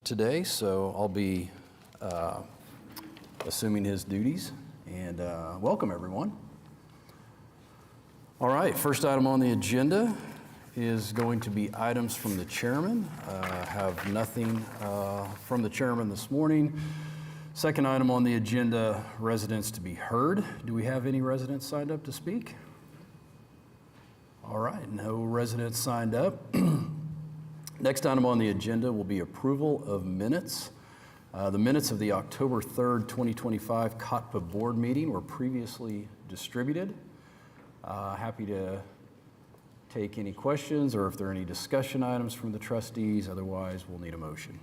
Today, so I'll be assuming his duties, and welcome everyone. All right, first item on the agenda is going to be items from the chairman. Have nothing from the chairman this morning. Second item on the agenda, residents to be heard. Do we have any residents signed up to speak? All right, no residents signed up. Next item on the agenda will be approval of minutes. The minutes of the October 3rd, 2025 COTPA board meeting were previously distributed. Happy to take any questions or if there are any discussion items from the trustees. Otherwise, we'll need a motion.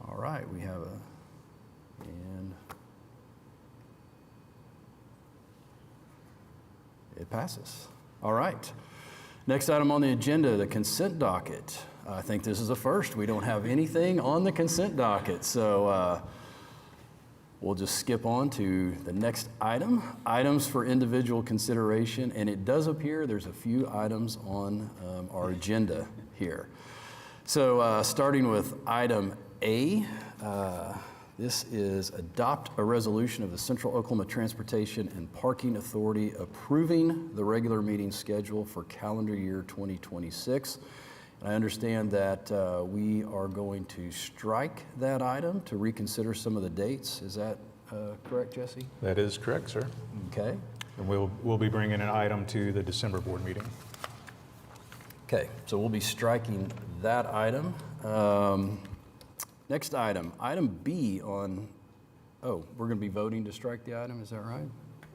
All right, we have it passes. All right. Next item on the agenda, the consent docket. I think this is a first. We don't have anything on the consent docket, so we'll just skip on to the next item. Items for individual consideration, and it does appear there's a few items on our agenda here. So starting with item A, this is adopt a resolution of the Central Oklahoma Transportation and Parking Authority approving the regular meeting schedule for calendar year 2026. And I understand that we are going to strike that item to reconsider some of the dates. Is that correct, Jesse? That is correct, sir. Okay. And we'll be bringing an item to the December board meeting. Okay, so we'll be striking that item. Next item, item B on, we're going to be voting to strike the item, is that right?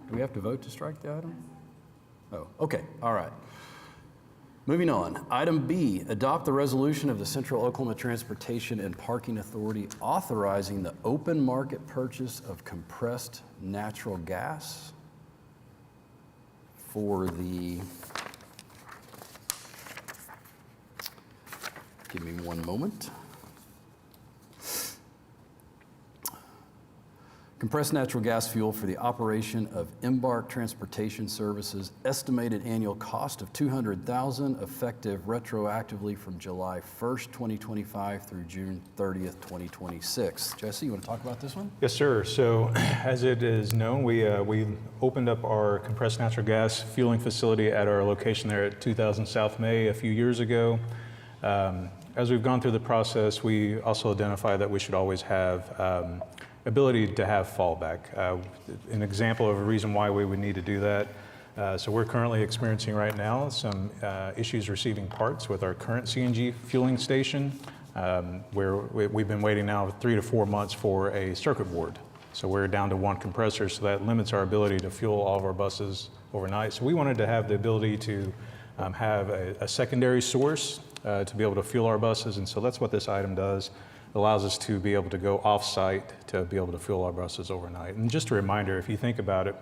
Do we have to vote to strike the item? Oh, okay, all right. Moving on, item B, adopt the resolution of the Central Oklahoma Transportation and Parking Authority authorizing the open market purchase of compressed natural gas for the, give me one moment. Compressed natural gas fuel for the operation of Embark Transportation Services, estimated annual cost of $200,000, effective retroactively from July 1st, 2025 through June 30th, 2026. Jesse, you want to talk about this one? Yes, sir. So as it is known, we opened up our compressed natural gas fueling facility at our location there at 2000 South May a few years ago. As we've gone through the process, we also identified that we should always have ability to have fallback. An example of a reason why we would need to do that. So we're currently experiencing right now some issues receiving parts with our current CNG fueling station, where we've been waiting now 3 to 4 months for a circuit board. So we're down to one compressor, so that limits our ability to fuel all of our buses overnight. So we wanted to have the ability to have a secondary source to be able to fuel our buses, and so that's what this item does. Allows us to be able to go off-site to be able to fuel our buses overnight. And just a reminder, if you think about it,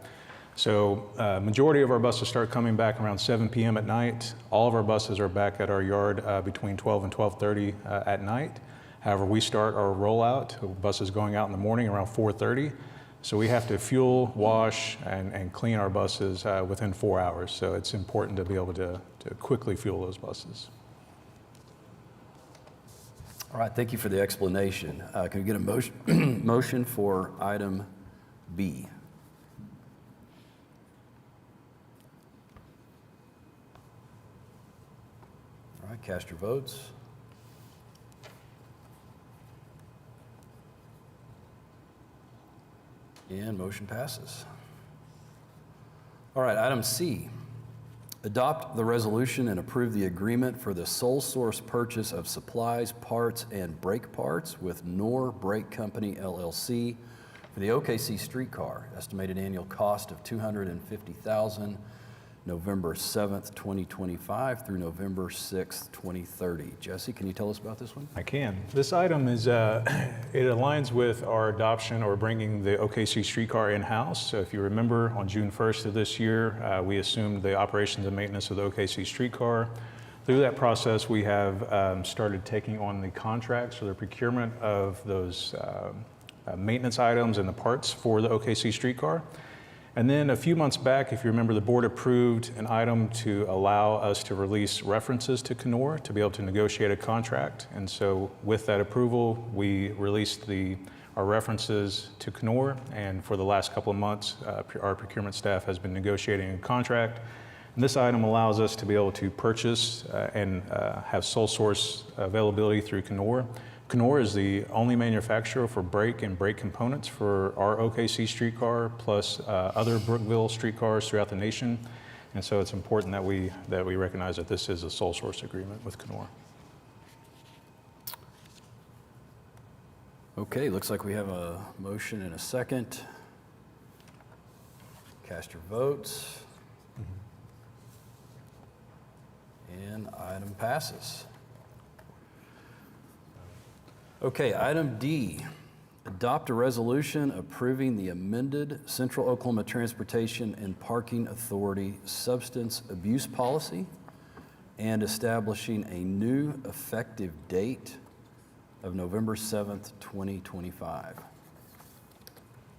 so majority of our buses start coming back around 7 p.m. at night. All of our buses are back at our yard between 12 and 12:30 at night. However, we start our rollout, buses going out in the morning around 4:30. So we have to fuel, wash, and clean our buses within 4 hours. So it's important to be able to quickly fuel those buses. All right, thank you for the explanation. Can we get a motion for item B? All right, cast your votes. And motion passes. All right, item C. Adopt the resolution and approve the agreement for the sole source purchase of supplies, parts, and brake parts with Knorr Brake Company, LLC for the OKC streetcar. Estimated annual cost of $250,000, November 7th, 2025 through November 6th, 2030. Jesse, can you tell us about this one? I can. This item is, it aligns with our adoption or bringing the OKC streetcar in-house. So if you remember, on June 1st of this year, we assumed the operations and maintenance of the OKC streetcar. Through that process, we have started taking on the contracts for the procurement of those maintenance items and the parts for the OKC streetcar. And then a few months back, if you remember, the board approved an item to allow us to release references to Knorr to be able to negotiate a contract. And so with that approval, we released our references to Knorr, and for the last couple of months, our procurement staff has been negotiating a contract. And this item allows us to be able to purchase and have sole source availability through Knorr. Knorr is the only manufacturer for brake and brake components for our OKC streetcar, plus other Brookville streetcars throughout the nation. And so it's important that we recognize that this is a sole source agreement with Knorr. Okay, looks like we have a motion and a second. Cast your votes. And item passes. Okay, item D, adopt a resolution approving the amended Central Oklahoma Transportation and Parking Authority substance abuse policy and establishing a new effective date of November 7th, 2025.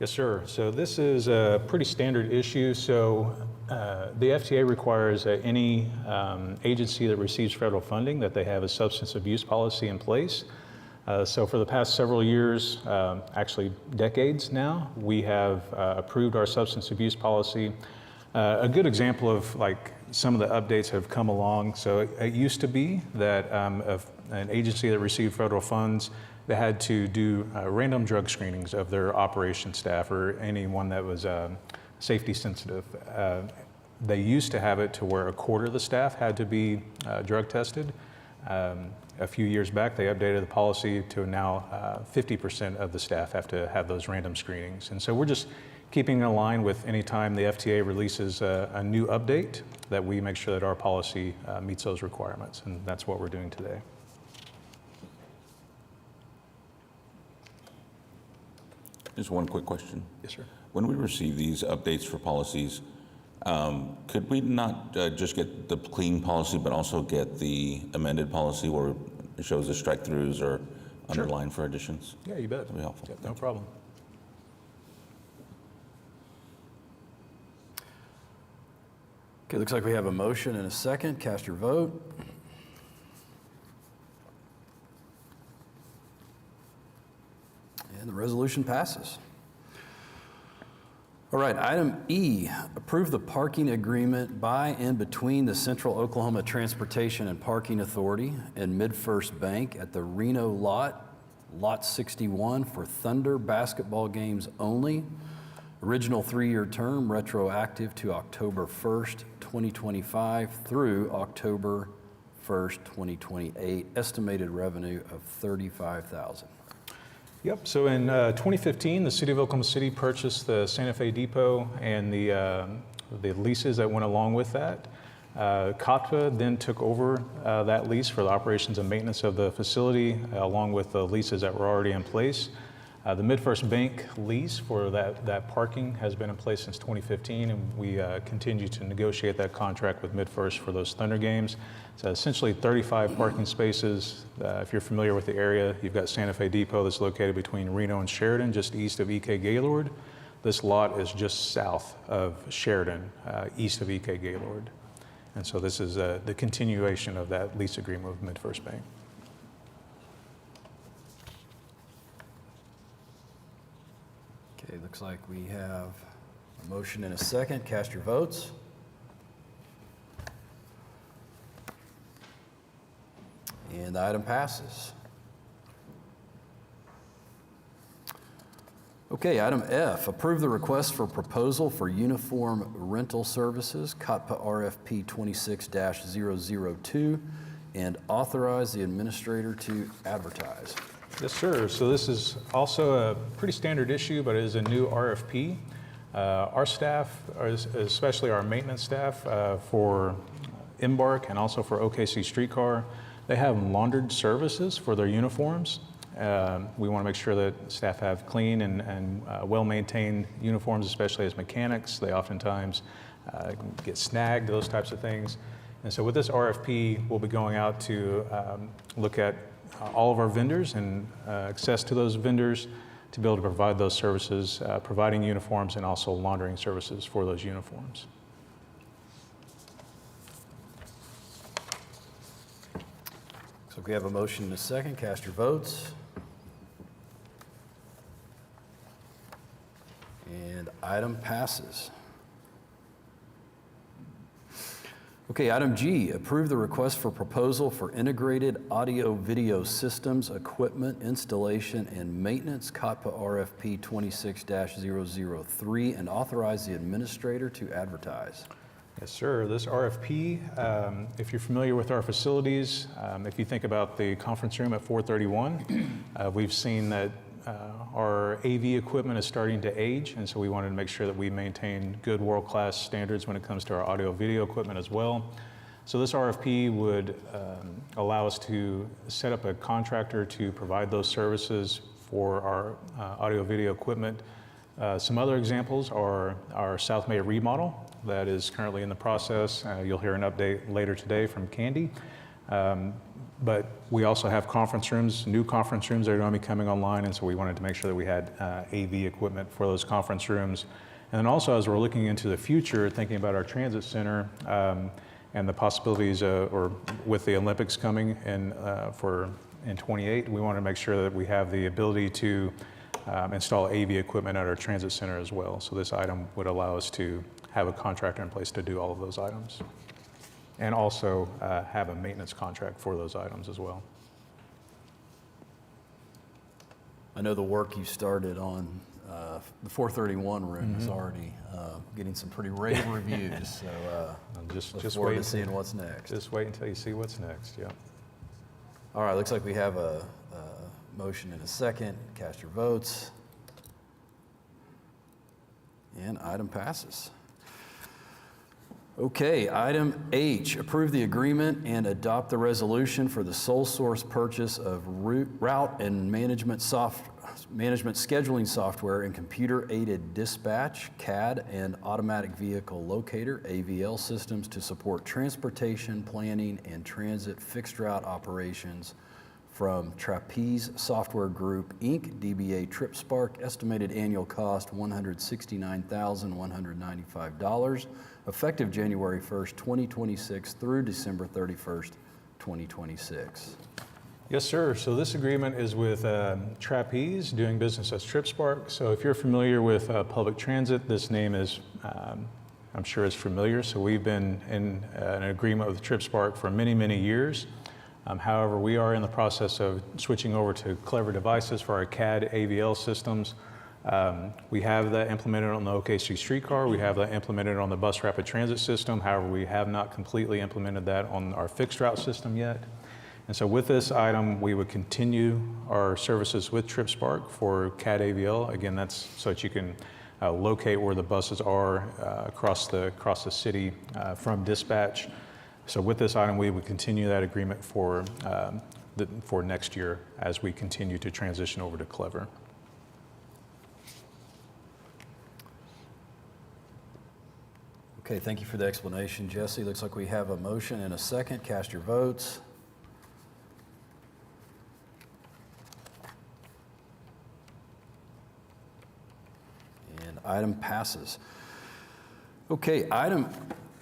Yes, sir. So this is a pretty standard issue. So the FTA requires any agency that receives federal funding that they have a substance abuse policy in place. So for the past several years, actually decades now, we have approved our substance abuse policy. A good example of like some of the updates have come along. So it used to be that an agency that received federal funds, they had to do random drug screenings of their operations staff or anyone that was safety sensitive. They used to have it to where a quarter of the staff had to be drug tested. A few years back, they updated the policy to now 50% of the staff have to have those random screenings. And so we're just keeping in line with any time the FTA releases a new update that we make sure that our policy meets those requirements. And that's what we're doing today. Just one quick question. Yes, sir. When we receive these updates for policies, could we not just get the clean policy, but also get the amended policy where it shows the strike-throughs or underline for additions? Yeah, you bet. That'd be helpful. Yep, no problem. Okay, looks like we have a motion and a second. Cast your vote. And the resolution passes. All right, item E, approve the parking agreement by and between the Central Oklahoma Transportation and Parking Authority and MidFirst Bank at the Reno Lot 61 for Thunder basketball games only. Original 3-year term, retroactive to October 1st, 2025 through October 1st, 2028. Estimated revenue of $35,000. Yep, so in 2015, the City of Oklahoma City purchased the Santa Fe Depot and the leases that went along with that. COTPA then took over that lease for the operations and maintenance of the facility, along with the leases that were already in place. The MidFirst Bank lease for that parking has been in place since 2015, and we continue to negotiate that contract with MidFirst for those Thunder games. It's essentially 35 parking spaces. If you're familiar with the area, you've got Santa Fe Depot that's located between Reno and Sheridan, just east of E.K. Gaylord. This lot is just south of Sheridan, east of E.K. Gaylord. And so this is the continuation of that lease agreement with MidFirst Bank. Okay, looks like we have a motion and a second. Cast your votes. And the item passes. Okay, item F, approve the request for proposal for uniform rental services, COTPA RFP 26-002, and authorize the administrator to advertise. Yes, sir. So this is also a pretty standard issue, but it is a new RFP. Our staff, especially our maintenance staff for Embark and also for OKC Streetcar, they have laundered services for their uniforms. We want to make sure that staff have clean and well-maintained uniforms, especially as mechanics. They oftentimes get snagged, those types of things. And so with this RFP, we'll be going out to look at all of our vendors and access to those vendors to be able to provide those services, providing uniforms and also laundering services for those uniforms. So we have a motion and a second. Cast your votes. And item passes. Okay, item G, approve the request for proposal for integrated audio-video systems, equipment, installation, and maintenance, COTPA RFP 26-003, and authorize the administrator to advertise. Yes, sir. This RFP, if you're familiar with our facilities, if you think about the conference room at 431, we've seen that our AV equipment is starting to age, and so we wanted to make sure that we maintain good world-class standards when it comes to our audio-video equipment as well. So this RFP would allow us to set up a contractor to provide those services for our audio-video equipment. Some other examples are our South May remodel that is currently in the process. You'll hear an update later today from Candy. But we also have conference rooms, new conference rooms that are going to be coming online, and so we wanted to make sure that we had AV equipment for those conference rooms. And then also, as we're looking into the future, thinking about our transit center and the possibilities, or with the Olympics coming in 28, we want to make sure that we have the ability to install AV equipment at our transit center as well. So this item would allow us to have a contractor in place to do all of those items, and also have a maintenance contract for those items as well. I know the work you started on the 431 room is already getting some pretty rave reviews, so look forward to seeing what's next. Just wait until you see what's next, yeah. All right, looks like we have a motion and a second. Cast your votes. And item passes. Okay, item H, approve the agreement and adopt the resolution for the sole source purchase of route and management scheduling software and computer-aided dispatch, CAD, and automatic vehicle locator, AVL systems to support transportation, planning, and transit fixed route operations from Trapeze Software Group, Inc., DBA TripSpark, estimated annual cost $169,195, effective January 1st, 2026 through December 31st, 2026. Yes, sir. So this agreement is with Trapeze, doing business as TripSpark. So if you're familiar with public transit, this name is, I'm sure, is familiar. So we've been in an agreement with TripSpark for many, many years. However, we are in the process of switching over to Clever Devices for our CAD AVL systems. We have that implemented on the OKC streetcar. We have that implemented on the bus rapid transit system. However, we have not completely implemented that on our fixed route system yet. And so with this item, we would continue our services with TripSpark for CAD AVL. Again, that's so that you can locate where the buses are across the city from dispatch. So with this item, we would continue that agreement for next year as we continue to transition over to Clever. Okay, thank you for the explanation, Jesse. Looks like we have a motion and a second. Cast your votes. And item passes. Okay, item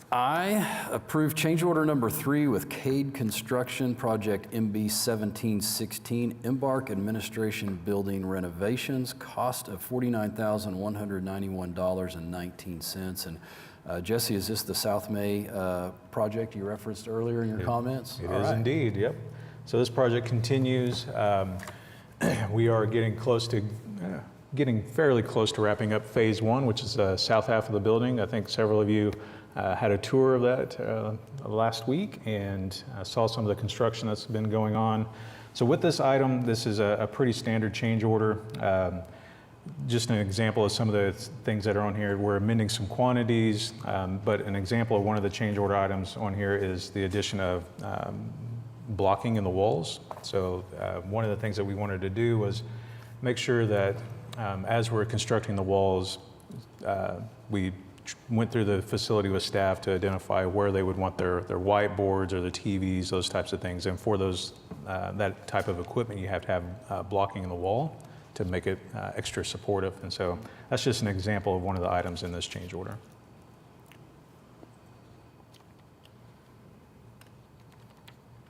I, approve change order number 3 with Cade Construction, project MB 1716, Embark Administration Building renovations, cost of $49,191.19. And Jesse, is this the South May project you referenced earlier in your comments? It is indeed, yep. So this project continues. We are getting fairly close to wrapping up phase 1, which is the south half of the building. I think several of you had a tour of that last week and saw some of the construction that's been going on. So with this item, this is a pretty standard change order. Just an example of some of the things that are on here. We're amending some quantities, but an example of one of the change order items on here is the addition of blocking in the walls. So one of the things that we wanted to do was make sure that as we're constructing the walls, we went through the facility with staff to identify where they would want their whiteboards or the TVs, those types of things. And for those that type of equipment, you have to have blocking in the wall to make it extra supportive. And so that's just an example of one of the items in this change order.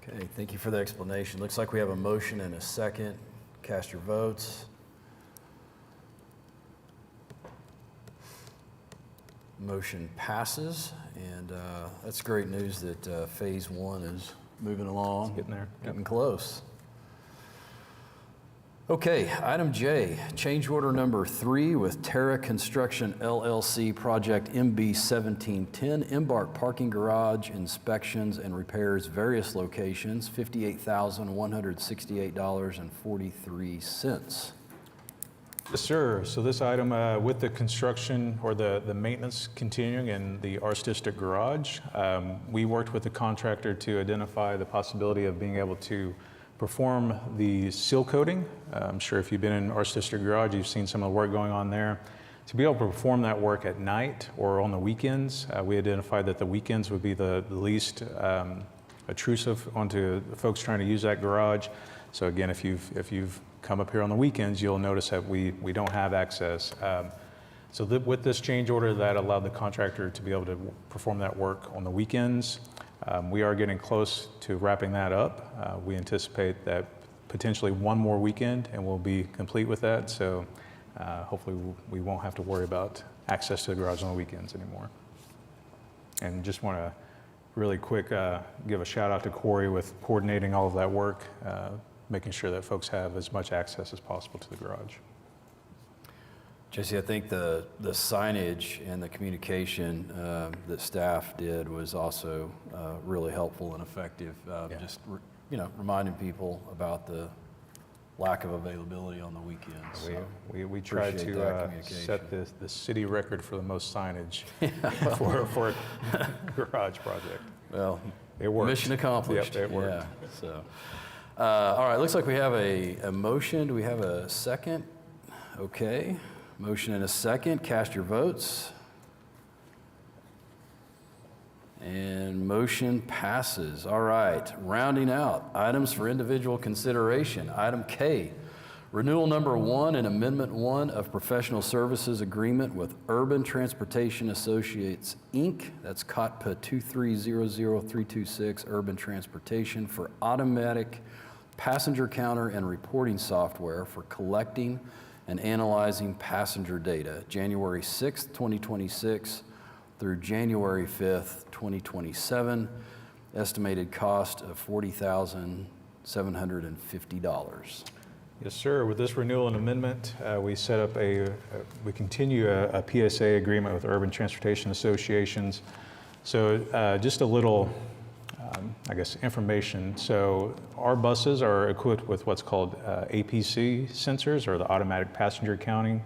Okay, thank you for the explanation. Looks like we have a motion and a second. Cast your votes. Motion passes, and that's great news that phase one is moving along. Getting there. Getting close. Okay, item J, change order number 3 with Terra Construction LLC Project MB 1710, Embark Parking Garage Inspections and Repairs, various locations, $58,168.43. Yes, sir. So this item, with the construction or the maintenance continuing in the Arts District Garage, we worked with the contractor to identify the possibility of being able to perform the seal coating. I'm sure if you've been in Arts District Garage, you've seen some of the work going on there. To be able to perform that work at night or on the weekends, we identified that the weekends would be the least intrusive onto the folks trying to use that garage. So again, if you've come up here on the weekends, you'll notice that we don't have access. So with this change order, that allowed the contractor to be able to perform that work on the weekends. We are getting close to wrapping that up. We anticipate that potentially one more weekend and we'll be complete with that. So hopefully we won't have to worry about access to the garage on the weekends anymore. And just want to really quick give a shout out to Corey with coordinating all of that work, making sure that folks have as much access as possible to the garage. Jesse, I think the signage and the communication that staff did was also really helpful and effective. Just reminding people about the lack of availability on the weekends. So We tried appreciate to that communication. set the city record for the most signage for a garage project. Well, It worked. mission accomplished. Yep, it worked. Yeah, so, all right, looks like we have a motion. Do we have a second? Okay, motion and a second. Cast your votes. And motion passes. All right, rounding out items for individual consideration. Item K, renewal number 1 and amendment 1 of professional services agreement with Urban Transportation Associates, Inc. That's COTPA 2300326, Urban Transportation, for automatic passenger counter and reporting software for collecting and analyzing passenger data, January 6th, 2026 through January 5th, 2027. Estimated cost of $40,750. Yes, sir. With this renewal and amendment, we set up we continue a PSA agreement with Urban Transportation Associations. So just a little, information. So our buses are equipped with what's called APC sensors, or the automatic passenger counting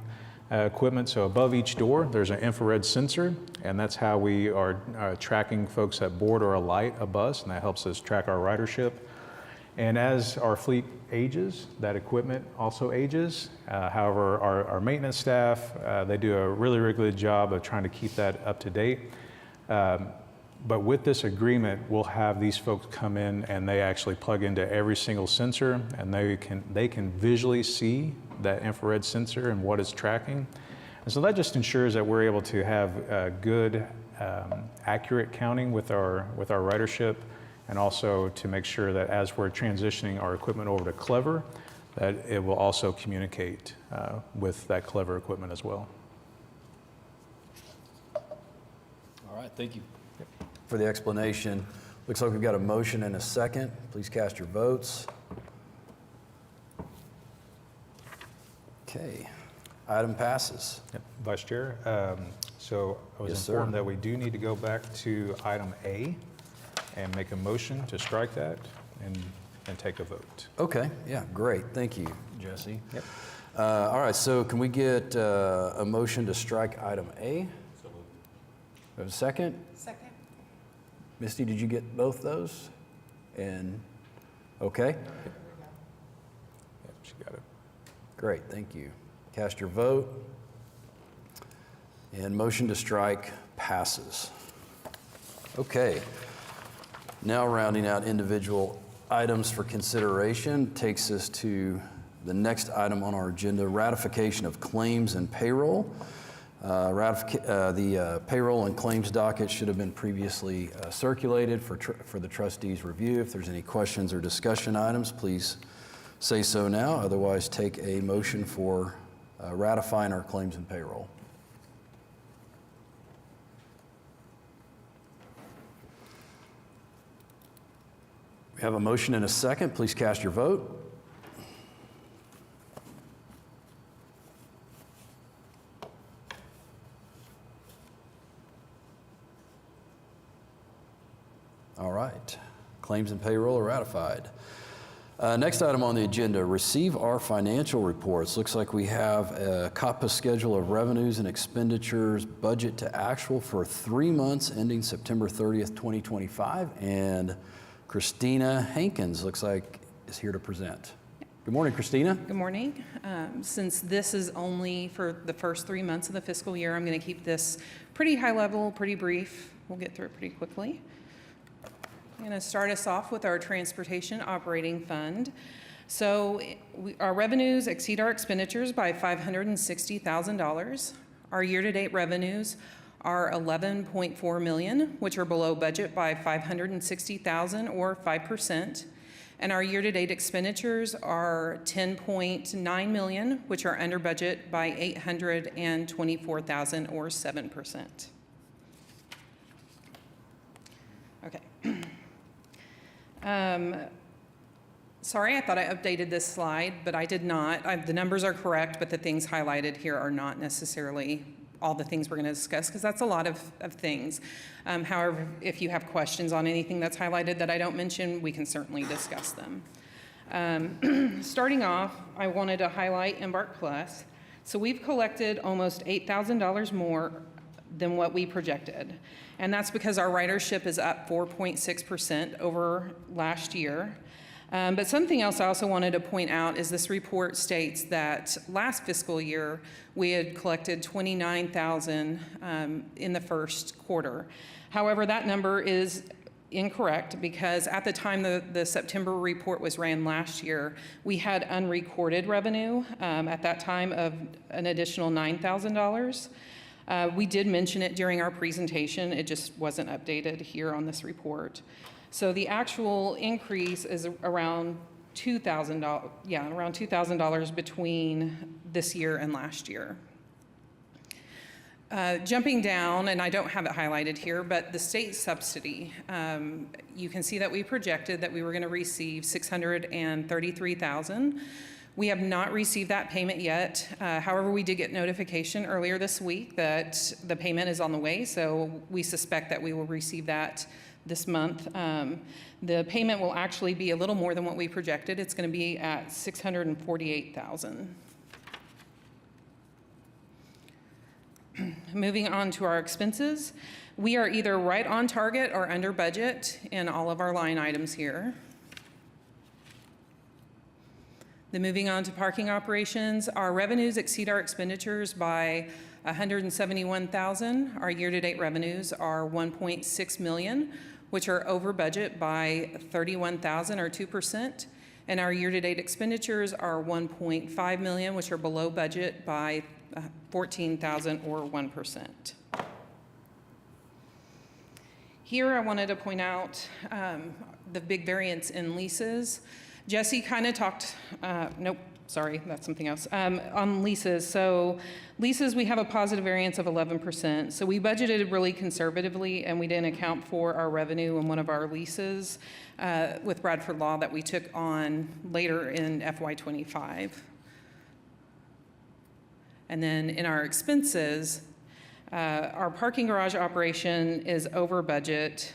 equipment. So above each door, there's an infrared sensor, and that's how we are tracking folks that board or alight a bus, and that helps us track our ridership. And as our fleet ages, that equipment also ages. However, our maintenance staff, they do a really good job of trying to keep that up to date. But with this agreement, we'll have these folks come in and they actually plug into every single sensor, and they can visually see that infrared sensor and what it's tracking. And so that just ensures that we're able to have good, accurate counting with our ridership, and also to make sure that as we're transitioning our equipment over to Clever, that it will also communicate with that Clever equipment as well. All right, thank you for the explanation. Looks like we've got a motion and a second. Please cast your votes. Okay, item passes. Yep. Vice Chair, so I was Yes, sir. informed that we do need to go back to item A and make a motion to strike that and take a vote. Okay, yeah, great. Thank you, Jesse. Yep. All right, so can we get a motion to strike item A? So moved. We have a second? Second. Misty, did you get both those? And, okay, Yep, she got it. great, thank you. Cast your vote. And motion to strike passes. Okay, now rounding out individual items for consideration takes us to The next item on our agenda, ratification of claims and payroll. The payroll and claims docket should have been previously circulated for the trustees' review. If there's any questions or discussion items, please say so now. Otherwise, take a motion for ratifying our claims and payroll. We have a motion and a second. Please cast your vote. All right. Claims and payroll are ratified. Next item on the agenda, receive our financial reports. Looks like we have a COPPA schedule of revenues and expenditures, budget to actual for 3 months ending September 30th, 2025. And Christina Hankins looks like is here to present. Good morning, Christina. Good morning. Since this is only for the first 3 months of the fiscal year, I'm going to keep this pretty high level, pretty brief. We'll get through it pretty quickly. I'm going to start us off with our transportation operating fund. So our revenues exceed our expenditures by $560,000. Our year-to-date revenues are $11.4 million, which are below budget by $560,000 or 5%. And our year-to-date expenditures are $10.9 million, which are under budget by $824,000 or 7%. Okay. Sorry, I thought I updated this slide, but I did not. The numbers are correct, but the things highlighted here are not necessarily all the things we're going to discuss, because that's a lot of things. However, if you have questions on anything that's highlighted that I don't mention, we can certainly discuss them. Starting off, I wanted to highlight Embark Plus. So we've collected almost $8,000 more than what we projected. And that's because our ridership is up 4.6% over last year. But something else I also wanted to point out is this report states that last fiscal year, we had collected $29,000 in the first quarter. However, that number is incorrect because at the time the September report was ran last year, we had unrecorded revenue at that time of an additional $9,000. We did mention it during our presentation. It just wasn't updated here on this report. So the actual increase is around $2,000, around $2,000 between this year and last year. Jumping down, and I don't have it highlighted here, but the state subsidy, you can see that we projected that we were going to receive $633,000. We have not received that payment yet. However, we did get notification earlier this week that the payment is on the way, so we suspect that we will receive that this month. The payment will actually be a little more than what we projected. It's going to be at $648,000. Moving on to our expenses, we are either right on target or under budget in all of our line items here. Then moving on to parking operations, our revenues exceed our expenditures by $171,000. Our year-to-date revenues are $1.6 million, which are over budget by $31,000 or 2%. And our year-to-date expenditures are $1.5 million, which are below budget by $14,000 or 1%. Here I wanted to point out the big variance in leases. Jesse kind of talked, nope, sorry, that's something else. On leases, so leases, we have a positive variance of 11%. So we budgeted really conservatively, and we didn't account for our revenue in one of our leases with Bradford Law that we took on later in FY25. And then in our expenses, our parking garage operation is over budget,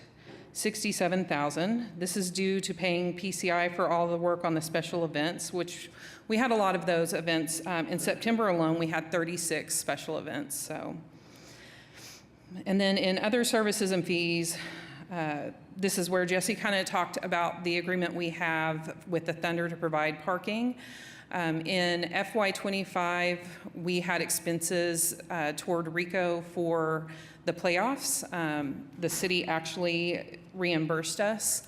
$67,000. This is due to paying PCI for all the work on the special events, which we had a lot of those events. In September alone, we had 36 special events. So, and then in other services and fees, this is where Jesse kind of talked about the agreement we have with the Thunder to provide parking. In FY25, we had expenses toward RICO for the playoffs. The city actually reimbursed us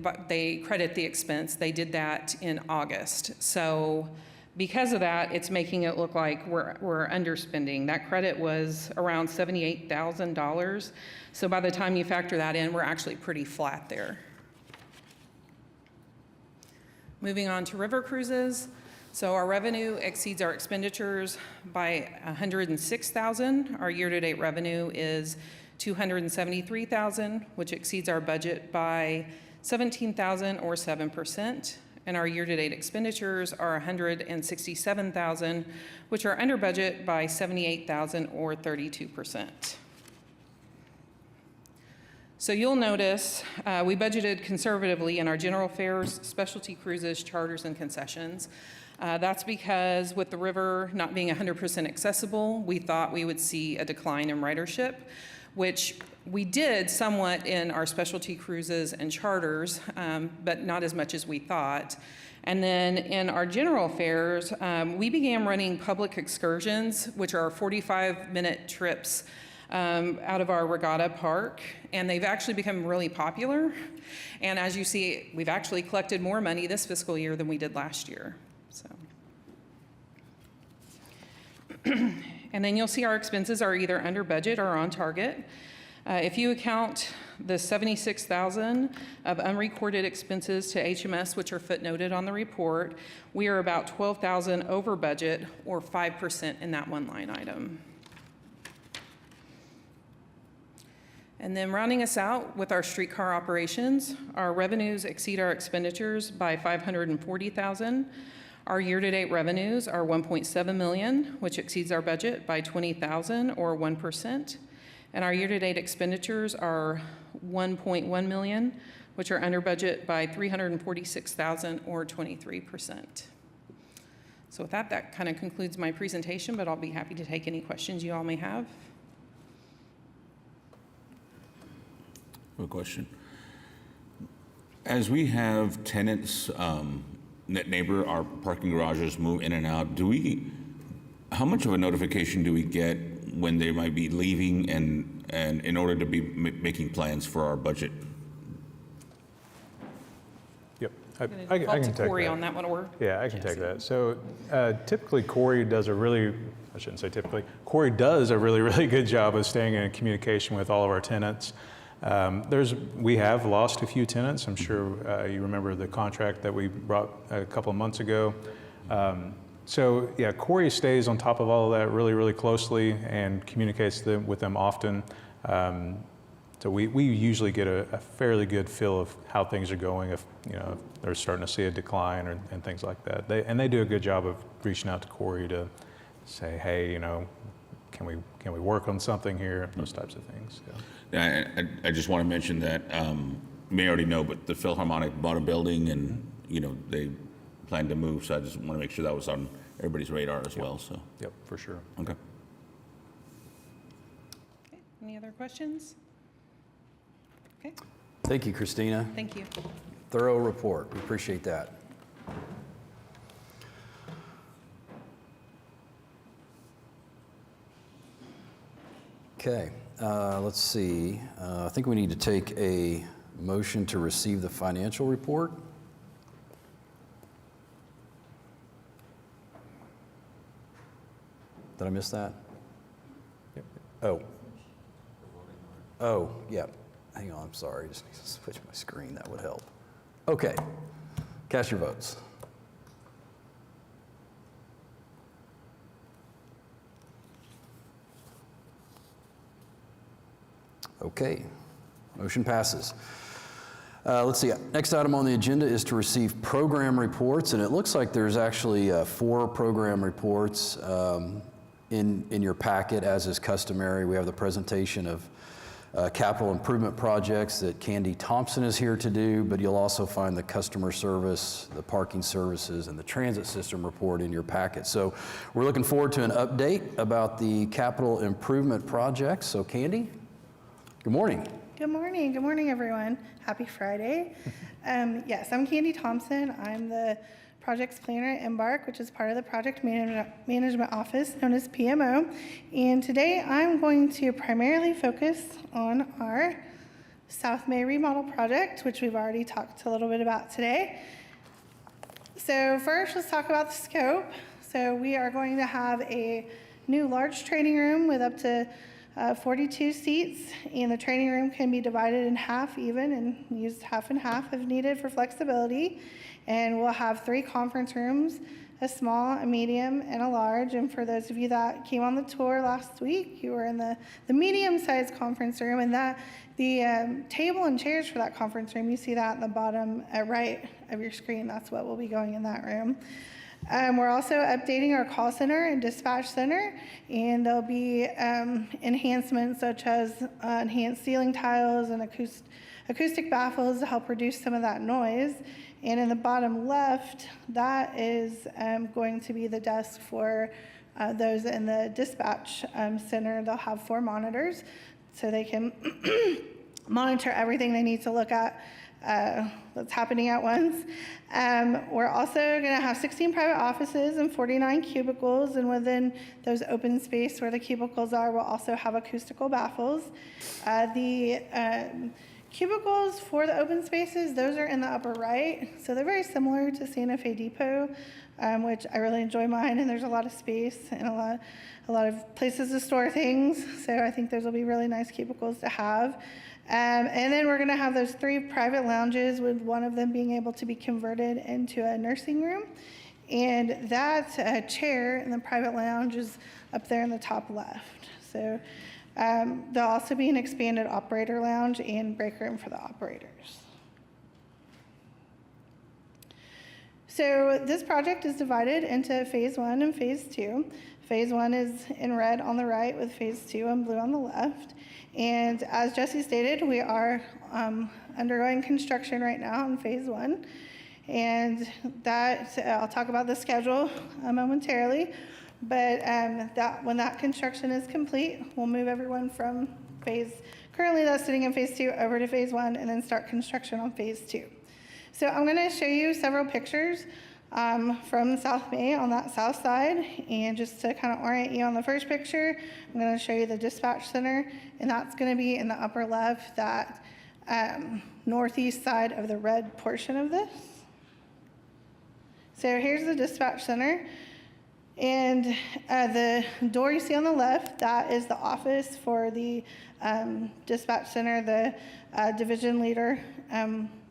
but they credit the expense. They did that in August. So because of that, it's making it look like we're underspending. That credit was around $78,000. So by the time you factor that in, we're actually pretty flat there. Moving on to river cruises. So our revenue exceeds our expenditures by $106,000. Our year-to-date revenue is $273,000, which exceeds our budget by $17,000 or 7%. And our year-to-date expenditures are $167,000, which are under budget by $78,000 or 32%. So you'll notice we budgeted conservatively in our general fares, specialty cruises, charters, and concessions. That's because with the river not being 100% accessible, we thought we would see a decline in ridership, which we did somewhat in our specialty cruises and charters, but not as much as we thought. And then in our general fares, we began running public excursions, which are 45-minute trips out of our regatta park, and they've actually become really popular. And as you see, we've actually collected more money this fiscal year than we did last year. So, and then you'll see our expenses are either under budget or on target. If you account the $76,000 of unrecorded expenses to HMS, which are footnoted on the report, we are about $12,000 over budget, or 5% in that one line item. And then rounding us out with our streetcar operations, our revenues exceed our expenditures by $540,000. Our year-to-date revenues are $1.7 million, which exceeds our budget by $20,000 or 1%. And our year-to-date expenditures are $1.1 million, which are under budget by $346,000 or 23%. So with that, that kind of concludes my presentation, but I'll be happy to take any questions you all may have. A question. As we have tenants, net neighbor, our parking garages move in and out, how much of a notification do we get when they might be leaving and in order to be making plans for our budget? Yep, I'm I gonna default can to take Corey that. on that one, or Yeah, I can take Jesse. that. So typically Corey does a really, I shouldn't say typically, Corey does a really, really good job of staying in communication with all of our tenants. We have lost a few tenants. I'm sure you remember the contract that we brought a couple of months ago. So yeah, Corey stays on top of all of that really, really closely and communicates with them often. So we usually get a fairly good feel of how things are going, if they're starting to see a decline and things like that. They do a good job of reaching out to Corey to say, hey, can we work on something here? Those types of things. Yeah. I just want to mention that you may already know, but the Philharmonic bought a building and they plan to move. So I just want to make sure that was on everybody's radar as well. So Yep, for sure. okay. Okay, any other questions? Okay, Thank you, Christina. thank you. Thorough report. We appreciate that. Okay, let's see. I think we need to take a motion to receive the financial report. Did I miss that? Yep. Oh, yeah. Hang on, I'm sorry. Just need to switch my screen. That would help. Okay. Cast your votes. Okay. Motion passes. Let's see. Next item on the agenda is to receive program reports, and it looks like there's actually 4 program reports in your packet, as is customary. We have the presentation of capital improvement projects that Candy Thompson is here to do, but you'll also find the customer service, the parking services, and the transit system report in your packet. So we're looking forward to an update about the capital improvement projects. So Candy, good morning. Good morning, everyone. Happy Friday. Yes, I'm Candy Thompson. I'm the projects planner at Embark, which is part of the project management office known as PMO. And today I'm going to primarily focus on our South May remodel project, which we've already talked a little bit about today. So first, let's talk about the scope. So we are going to have a new large training room with up to 42 seats, and the training room can be divided in half even and used half and half if needed for flexibility. And we'll have 3 conference rooms, a small, a medium, and a large. And for those of you that came on the tour last week, you were in the medium-sized conference room, and that the table and chairs for that conference room, you see that in the bottom right of your screen. That's what will be going in that room. We're also updating our call center and dispatch center, and there'll be enhancements such as enhanced ceiling tiles and acoustic baffles to help reduce some of that noise. And in the bottom left, that is going to be the desk for those in the dispatch center. They'll have 4 monitors so they can monitor everything they need to look at that's happening at once. We're also going to have 16 private offices and 49 cubicles, and within those open space where the cubicles are, we'll also have acoustical baffles. The cubicles for the open spaces, those are in the upper right, so they're very similar to Santa Fe Depot, which I really enjoy mine, and there's a lot of space and a lot of places to store things, so I think those will be really nice cubicles to have. And then we're going to have those 3 private lounges, with one of them being able to be converted into a nursing room. And that chair in the private lounge is up there in the top left. So there'll also be an expanded operator lounge and break room for the operators. So this project is divided into phase 1 and phase 2. Phase 1 is in red on the right with phase 2 in blue on the left. And as Jesse stated, we are undergoing construction right now in phase 1. And that, I'll talk about the schedule momentarily, but when that construction is complete, we'll move everyone from currently that's sitting in phase 2 over to phase 1 and then start construction on phase 2. So I'm gonna show you several pictures from South May on that south side, and just to kind of orient you on the first picture, I'm going to show you the dispatch center, and that's going to be in the upper left, that northeast side of the red portion of this. So here's the dispatch center, and the door you see on the left, that is the office for the dispatch center, the division leader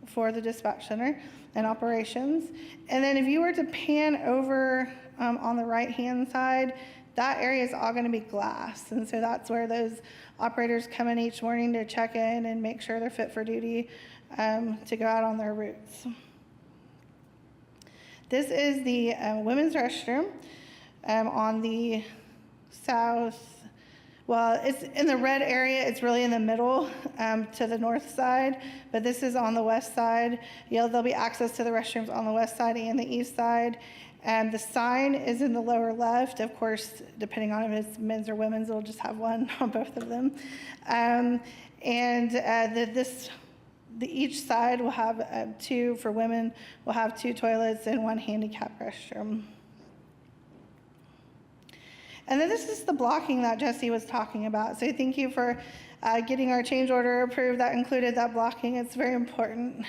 for the dispatch center and operations. And then if you were to pan over on the right-hand side, that area is all going to be glass. And so that's where those operators come in each morning to check in and make sure they're fit for duty to go out on their routes. This is the women's restroom on the south. Well, it's in the red area. It's really in the middle to the north side, but this is on the west side. There'll be access to the restrooms on the west side and the east side. And the sign is in the lower left. Of course, depending on if it's men's or women's, it'll just have one on both of them. Each side will have 2 for women. We'll have 2 toilets and 1 handicap restroom. And then this is the blocking that Jesse was talking about. So thank you for getting our change order approved. That included that blocking. It's very important.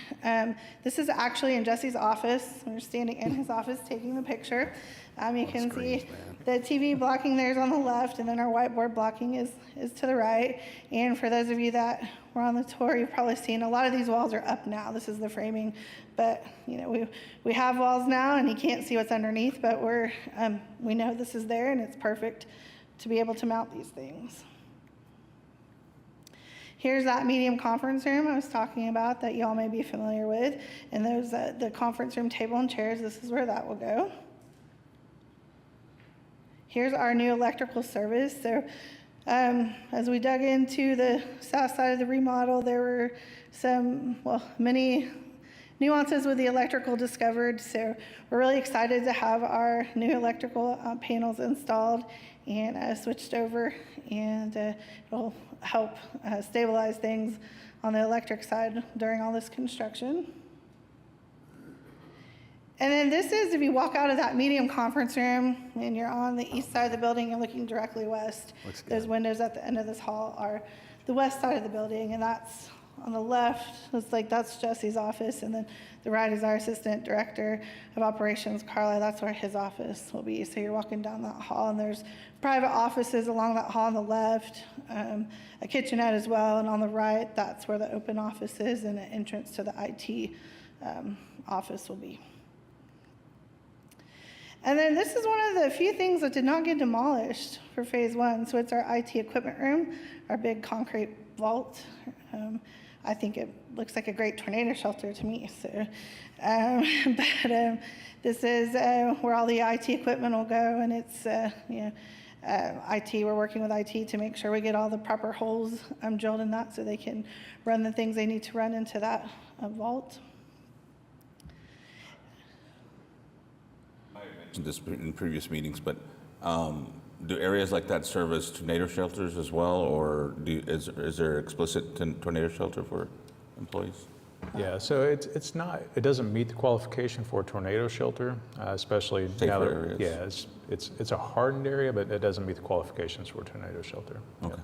This is actually in Jesse's office. We're standing in his office taking the picture. You can see the TV blocking there is on the left, and then our whiteboard blocking is to the right. And for those of you that were on the tour, you've probably seen a lot of these walls are up now. This is the framing, but we have walls now, and you can't see what's underneath, but we know this is there, and it's perfect to be able to mount these things. Here's that medium conference room I was talking about that y'all may be familiar with, and those the conference room table and chairs. This is where that will go. Here's our new electrical service. So as we dug into the south side of the remodel, there were many nuances with the electrical discovered. So we're really excited to have our new electrical panels installed and switched over, and it'll help stabilize things on the electric side during all this construction. And then this is, if you walk out of that medium conference room and you're on the east side of the building, you're looking directly west. Those windows at the end of this hall are the west side of the building, and that's on the left, that's Jesse's office, and then the right is our Assistant Director of Operations, Carla. That's where his office will be. So you're walking down that hall, and there's private offices along that hall on the left, a kitchenette as well, and on the right, that's where the open office is, and an entrance to the IT office will be. And then this is one of the few things that did not get demolished for phase one. So it's our IT equipment room, our big concrete vault. I think it looks like a great tornado shelter to me. So, this is where all the IT equipment will go, and it's IT. We're working with IT to make sure we get all the proper holes drilled in that, so they can run the things they need to run into that vault. I mentioned this in previous meetings, but do areas like that serve as tornado shelters as well, or is there explicit tornado shelter for employees? Yeah, so it's not, it doesn't meet the qualification for a tornado shelter, especially now Safer that, areas. yeah, it's a hardened area, but it doesn't meet the qualifications for a tornado shelter. Okay.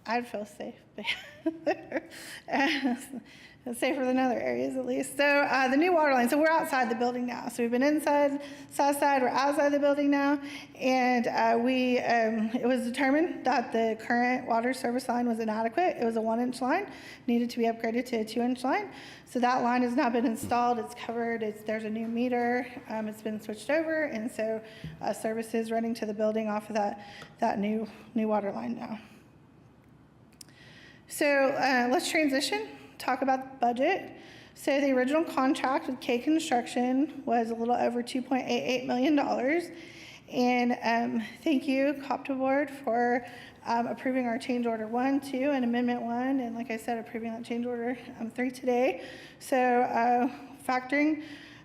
I'd feel safe, safer than other areas at least. So the new water line, so we're outside the building now. So we've been inside, south side, we're outside the building now. And it was determined that the current water service line was inadequate. It was a 1-inch line, needed to be upgraded to a 2-inch line. So that line has now been installed, it's covered, there's a new meter, it's been switched over. And so service is running to the building off of that new water line now. So let's transition, talk about the budget. So the original contract with K Construction was a little over $2.88 million. And thank you, COPTA Board, for approving our change order 1, 2, and amendment 1. And like I said, approving that change order 3 today. So factoring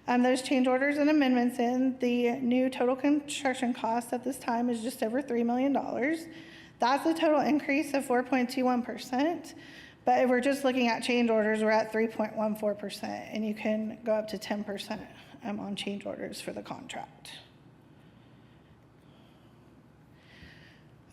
those change orders and amendments in, the new total construction cost at this time is just over $3 million. That's a total increase of 4.21%. But if we're just looking at change orders, we're at 3.14%, and you can go up to 10% on change orders for the contract.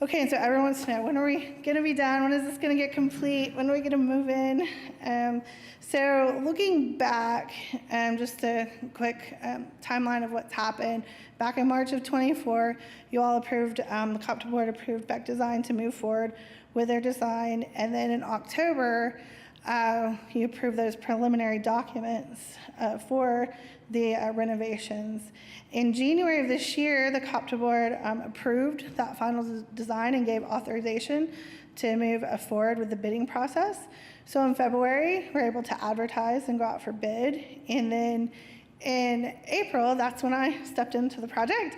Okay, and so everyone wants to know, when are we going to be done? When is this going to get complete? When are we going to move in? So looking back, just a quick timeline of what's happened. Back in March of 24, you all approved, the COPTA Board approved Beck Design to move forward with their design. And then in October, you approved those preliminary documents for the renovations. In January of this year, the COPTA Board approved that final design and gave authorization to move forward with the bidding process. So in February, we're able to advertise and go out for bid. And then in April, that's when I stepped into the project.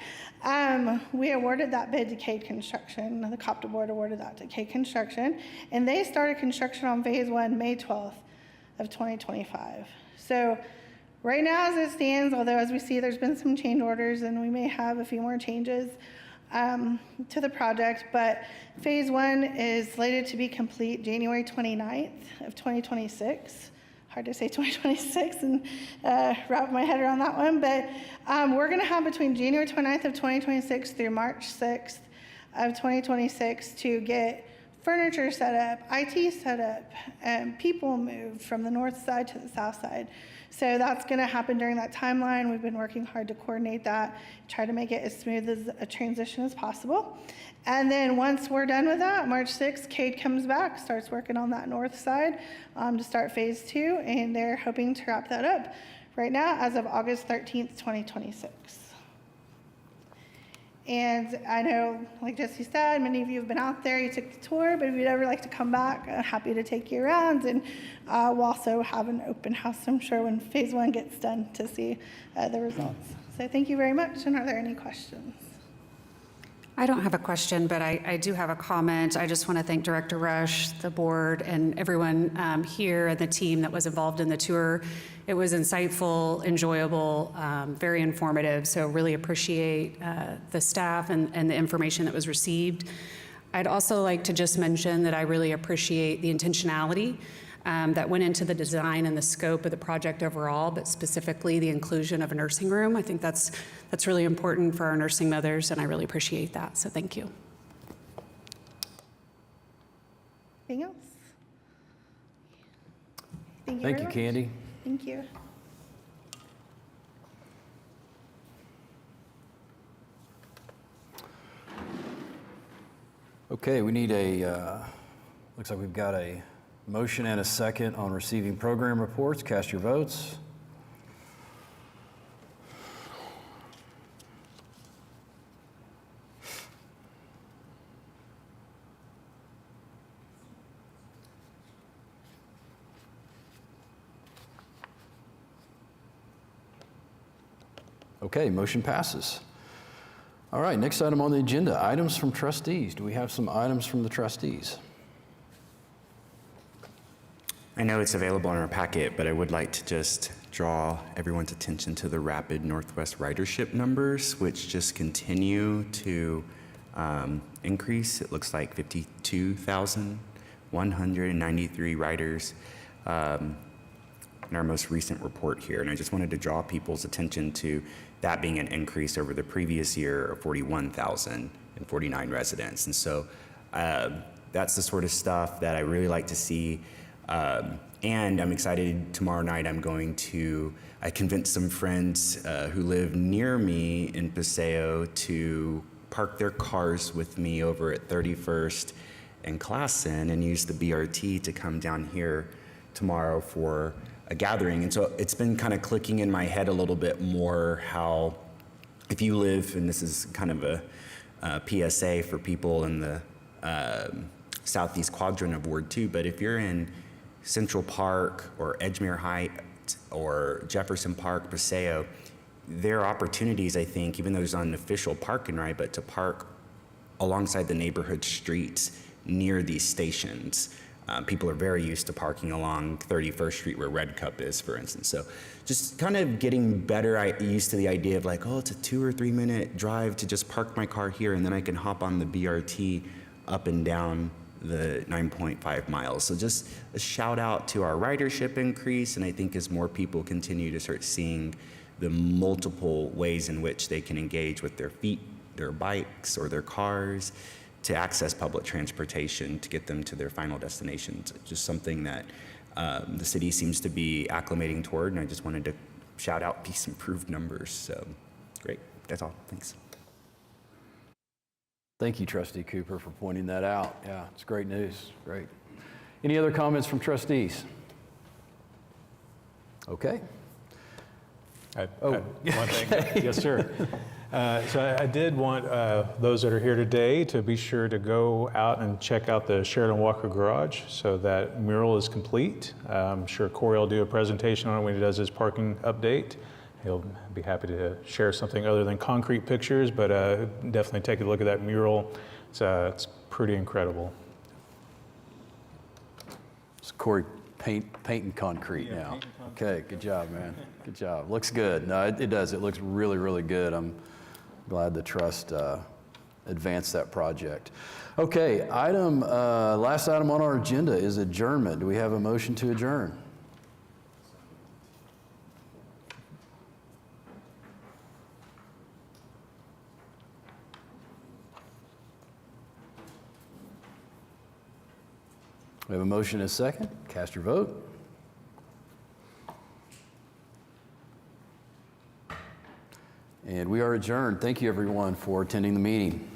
We awarded that bid to Cade Construction. The COPTA Board awarded that to Cade Construction. And they started construction on phase 1, May 12th of 2025. So right now, as it stands, although as we see, there's been some change orders and we may have a few more changes to the project, but phase 1 is slated to be complete January 29th of 2026. Hard to say 2026 and wrap my head around that one, but we're going to have between January 29th of 2026 through March 6th of 2026 to get furniture set up, IT set up, and people moved from the north side to the south side. So that's going to happen during that timeline. We've been working hard to coordinate that, try to make it as smooth as a transition as possible. And then once we're done with that, March 6th, Cade comes back, starts working on that north side to start phase 2, and they're hoping to wrap that up right now as of August 13th, 2026. And I know, like Jesse said, many of you have been out there, you took the tour, but if you'd ever like to come back, I'm happy to take you around. And we'll also have an open house, I'm sure, when phase 1 gets done to see the results. So thank you very much. And are there any questions? I don't have a question, but I do have a comment. I just want to thank Director Rush, the board, and everyone here and the team that was involved in the tour. It was insightful, enjoyable, very informative, so really appreciate the staff and the information that was received. I'd also like to just mention that I really appreciate the intentionality that went into the design and the scope of the project overall, but specifically the inclusion of a nursing room. I think that's really important for our nursing mothers, and I really appreciate that, so thank you. Anything else? Thank you Thank very you, much. Candy. Thank you. Okay, we need looks like we've got a motion and a second on receiving program reports. Cast your votes. Okay, motion passes. All right, next item on the agenda, items from trustees. Do we have some items from the trustees? I know it's available in our packet, but I would like to just draw everyone's attention to the rapid Northwest ridership numbers, which just continue to increase. It looks like 52,193 riders in our most recent report here. And I just wanted to draw people's attention to that being an increase over the previous year of 41,049 residents. And so that's the sort of stuff that I really like to see. And I'm excited tomorrow night. I convinced some friends who live near me in Paseo to park their cars with me over at 31st and Classen and use the BRT to come down here tomorrow for a gathering. And so it's been kind of clicking in my head a little bit more how if you live, and this is kind of a PSA for people in the southeast quadrant of Ward 2, but if you're in Central Park or Edgemere Heights or Jefferson Park, Paseo, there are opportunities, I think, even though there's not an official park and ride, but to park alongside the neighborhood streets near these stations. People are very used to parking along 31st Street where Red Cup is, for instance. So just kind of getting better used to the idea of like, oh, it's a 2 or 3 minute drive to just park my car here and then I can hop on the BRT up and down the 9.5 miles. So just a shout out to our ridership increase. And I think as more people continue to start seeing the multiple ways in which they can engage with their feet, their bikes, or their cars, to access public transportation to get them to their final destinations. It's just something that the city seems to be acclimating toward, and I just wanted to shout out these improved numbers. So great, that's all, thanks. Thank you, Trustee Cooper, for pointing that out. Yeah, it's great news, great. Any other comments from trustees? Okay. One thing. Yes, sir. So I did want those that are here today to be sure to go out and check out the Sheridan Walker Garage. So that mural is complete. I'm sure Corey will do a presentation on it when he does his parking update. He'll be happy to share something other than concrete pictures, but definitely take a look at that mural. It's pretty incredible. It's Corey painting concrete now. Okay, good job, man. Good job. Looks good. No, it does. It looks really, really good. I'm glad the trust advanced that project. Okay, last item on our agenda is adjournment. Do we have a motion to adjourn? We have a motion and a second. Cast your vote. And we are adjourned. Thank you, everyone, for attending the meeting.